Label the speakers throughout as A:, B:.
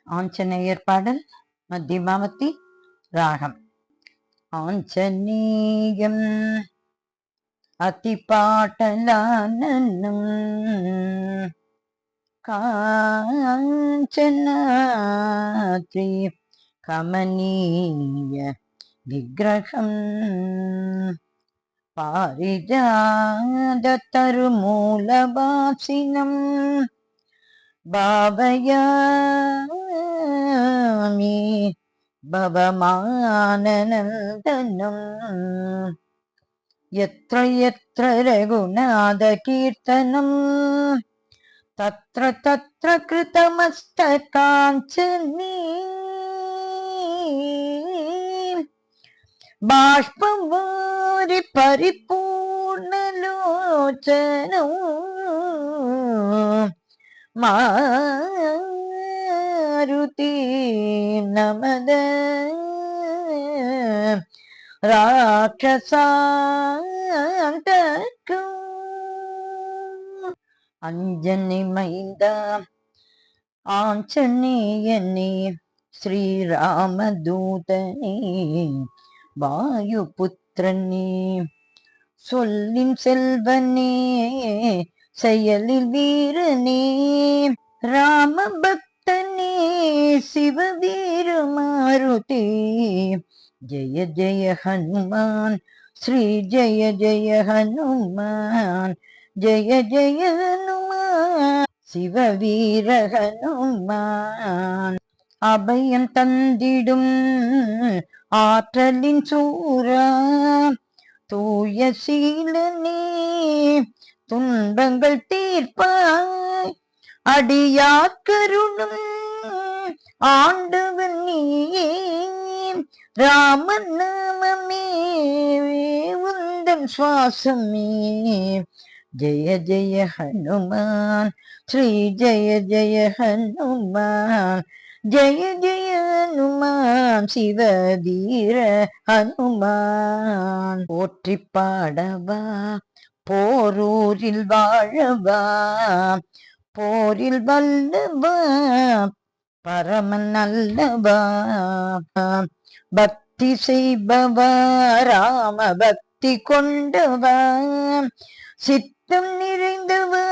A: ஆஞ்சநேயர் பாடல் மத்தியமாவதி ராகம். ஆஞ்சநேயம் அதிபாட்டலானனம் காஞ்சனாத்ரி கமனீய விக்கிரகம் பாரிஜாததருமூலவாசினம் பாவயாமி பவமானநந்தனம் யத்ர யத்ர ரகுநாத கீர்த்தனம் தத்ர தத்ர கிருதமஸ்தகாஞ்சனி பாஷ்பவாரி பரிபூர்ணலோச்சனம் மாருதி நமத ராட்சசாந்தகம். அஞ்சனி மைந்தா ஆஞ்சநேயனே ஸ்ரீராமதூதனே வாயுபுத்திரனே சொல்லின் செல்வனே செயலில் வீரனே ராம பக்தனே சிவவீர மாருதி ஜெய ஜெய ஹனுமான் ஸ்ரீ ஜெய ஜெய ஹனுமான் ஜெய ஜெய ஹனுமான் சிவவீர ஹனுமான் அபயம் தந்திடும் ஆற்றலின் சூரா தூய சீலனே துன்பங்கள் தீர்ப்பாய் அடியாக்கருணும் ஆண்டவன் நீயே ராமன் நாமமே உந்தன் சுவாசமே ஜெய ஜெய ஹனுமான் ஸ்ரீ ஜெய ஜெய ஹனுமான் ஜெய ஜெய ஹனுமான் சிவதீர ஹனுமான் போற்றி பாடவா போரூரில் வாழவா போரில் வல்லவா பரமன் நல்லவா பக்தி செய்பவா ராம பக்தி கொண்டவா சித்தம் நிறைந்தவா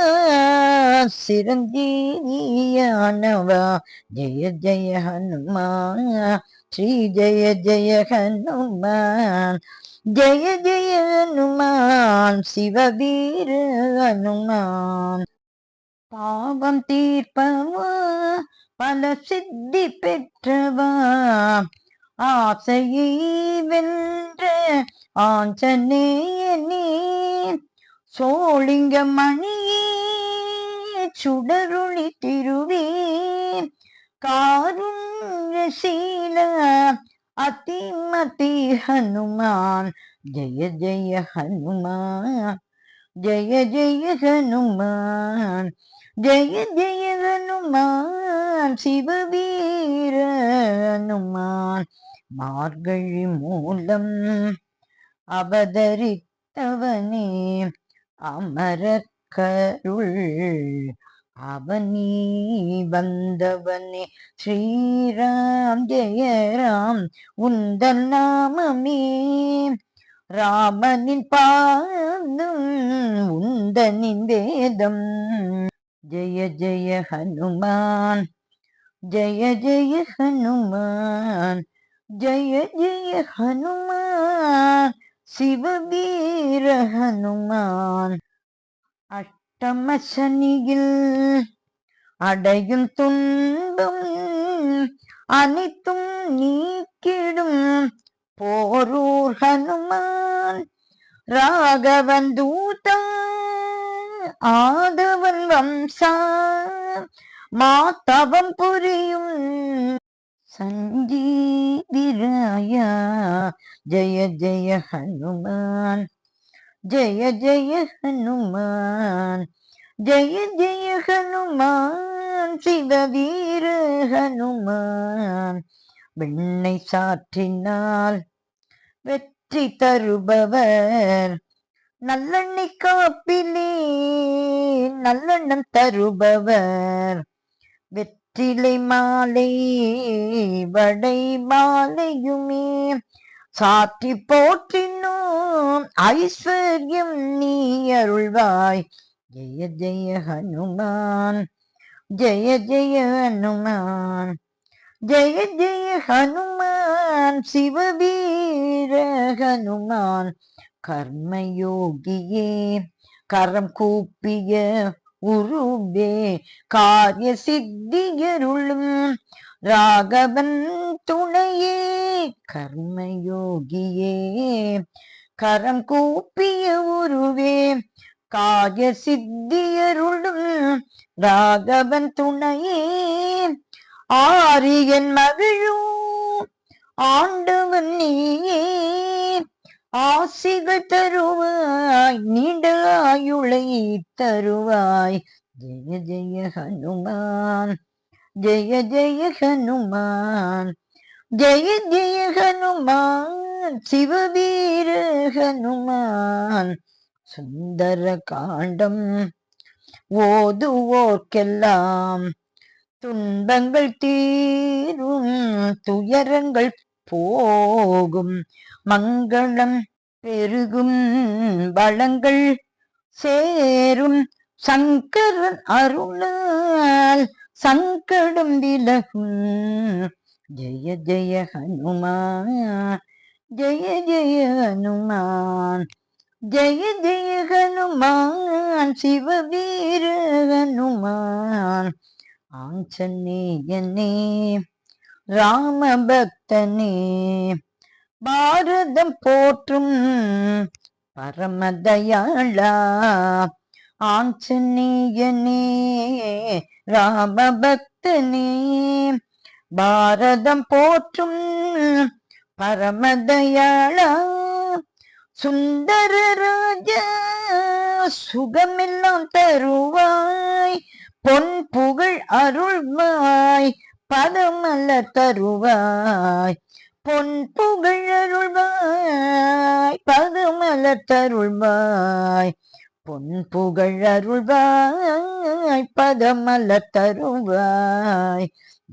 A: சிரஞ்சீவியானவா ஜெய ஜெய ஹனுமான் ஸ்ரீ ஜெய ஜெய ஹனுமான் ஜெய ஜெய ஹனுமான் சிவவீர ஹனுமான் பாவம் தீர்ப்பவா பல சித்தி பெற்றவா ஆசையை வென்ற ஆஞ்சநேயனே சோழிங்க மணியே சுடருளி திருவே காருண்யசீல அதிமதி ஹனுமான் ஜெய ஜெய ஹனுமான் ஜெய ஜெய ஹனுமான் ஜெய ஜெய ஹனுமான் சிவவீர ஹனுமான் மார்கழி மூலம் அவதரித்தவனே அமரக்கருள் அவனி வந்தவனே ஸ்ரீராம் ஜெய ராம் உந்தன் நாமமே ராமனின் பாதம் உந்தனின் வேதம் ஜெய ஜெய ஹனுமான் ஜெய ஜெய ஹனுமான் ஜெய ஜெய ஹனுமான் சிவவீர ஹனுமான் அஷ்டம சனியில் அடையும் துன்பம் அனைத்தும் நீக்கிடும் போரூர் ஹனுமான் ராகவன் தூதம் ஆதவன் வம்சா மாதவம் புரியும் சஞ்சீவிராயா ஜெய ஜெய ஹனுமான் ஜெய ஜெய ஹனுமான் ஜெய ஜெய ஹனுமான் சிவவீர ஹனுமான் வெண்ணை சாற்றினால் வெற்றி தருபவர் நல்லெண்ணெய் காப்பிலே நல்லெண்ணம் தருபவர் வெற்றிலை மாலை வடை மாலையுமே சாற்றி போற்றினோம் ஐஸ்வர்யம் நீ அருள்வாய். ஜெய ஜெய ஹனுமான் ஜெய ஜெய ஹனுமான் ஜெய ஜெய ஹனுமான் சிவவீர ஹனுமான் கர்மயோகியே கரம் கூப்பிய உருவே காரிய சித்தியருளும் ராகவன் துணையே கர்மயோகியே கரம் கூப்பிய உருவே காரிய சித்தியருளும் ராகவன் துணையே ஆரியன் மகிழும் ஆண்டவன் நீயே ஆசிகள் தருவாய் நீண்ட ஆயுளை தருவாய். ஜெய ஜெய ஹனுமான் ஜெய ஜெய ஹனுமான் ஜெய ஜெய ஹனுமான் சிவவீர ஹனுமான். சுந்தர காண்டம் ஓதுவோர்க்கெல்லாம் துன்பங்கள் தீரும் துயரங்கள் போகும் மங்களம் பெருகும் வளங்கள் சேரும் சங்கரன் அருளால் சங்கடம் விலகும். ஜெய ஜெய ஹனுமான் ஜெய ஜெய ஹனுமான் ஜெய ஜெய ஹனுமான் சிவவீர ஹனுமான். ஆஞ்சநேயனே ராம பக்தனே பாரதம் போற்றும் பரமதயாளா ஆஞ்சநேயனே ராம பக்தனே பாரதம் போற்றும் பரமதயாளா சுந்தர ராஜா சுகமெல்லாம் தருவாய் பொன் புகழ் அருள்வாய் பதமல்ல தருவாய் பொன் புகழ் அருள்வாய் பதமல்ல தருள்வாய் பொன் புகழ் அருள்வாய் பதமல்ல தருவாய்.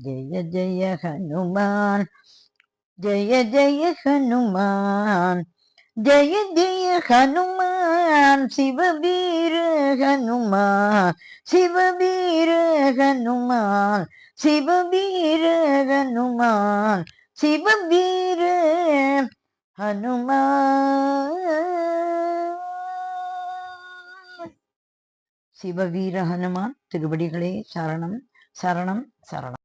A: ஜெய ஜெய ஹனுமான் ஜெய ஜெய ஹனுமான் ஜெய ஜெய ஹனுமான் சிவவீர ஹனுமான் சிவவீர ஹனுமான் சிவவீர ஹனுமான் சிவவீர ஹனுமான். சிவவீர ஹனுமான் திருவடிகளே சரணம் சரணம் சரணம்.